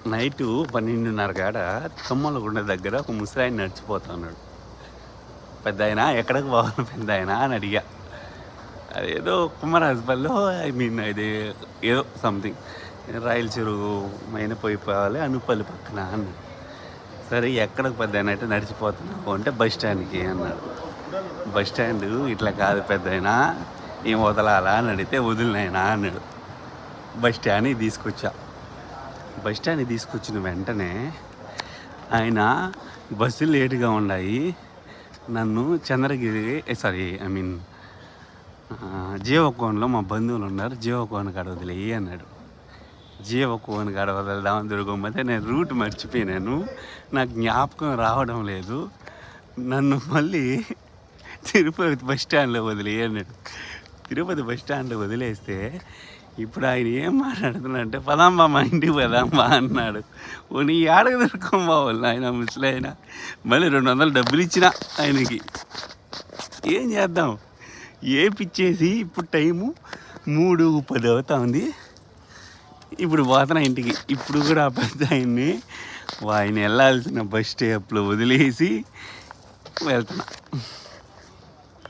Night 12:30 కాడ తుమ్మలగుండ దగ్గర ఒక ముసలాయన నడిచిపోతున్నాడు. పెద్దాయన ఎక్కడికి పోవాలి పెద్దాయన అని అడిగా. అదేదో కుమ్మరాజుపల్లిలో ఇది ఏదో సంథింగ్ రాయల చెరువు మైనపోయి పోవాలి అనుపల్లి పక్కన అన్నాడు. సరే ఎక్కడికి పెద్దాయన అంటే నడిచిపోతున్నావు అంటే బస్ స్టాండ్కి అన్నాడు. బస్ స్టాండ్ ఇట్లా కాదు పెద్దాయన, ఏం వదలాలా అని అడిగితే వదిలినాయనా అన్నాడు. బస్ స్టాండ్కి తీసుకొచ్చా. బస్ స్టాండ్కి తీసుకొచ్చిన వెంటనే ఆయన బస్సులు లేటుగా ఉన్నాయి, నన్ను చంద్రగిరి జీవకోన్లో మా బంధువులు ఉన్నారు, జీవకోన్ కాడ వదిలేయి అన్నాడు. జీవకోన్ కాడ వదలదామని తిరగకపోతే నేను రూట్ మర్చిపోయినాను, నాకు జ్ఞాపకం రావడం లేదు, నన్ను మళ్ళీ తిరుపతి బస్ స్టాండ్లో వదిలేయి అన్నాడు. తిరుపతి బస్ స్టాండ్లో వదిలేస్తే ఇప్పుడు ఆయన ఏం మాట్లాడుతున్నాడంటే పదాంబా మా ఇంటికి పదాంబా అన్నాడు. నీ ఏడకు దొరకమ్మా వాళ్ళు ఆయన ముసలైన. మళ్ళీ 200 డబ్బులు ఇచ్చిన ఆయనకి. ఏం చేద్దాం, ఏపిచ్చేసి ఇప్పుడు టైము 3:10 అవుతా ఉంది. ఇప్పుడు పోతున్నా ఇంటికి. ఇప్పుడు కూడా ఆ పెద్ద ఆయన వెళ్ళాల్సిన బస్ స్టాప్లో వదిలేసి వెళ్తున్నా.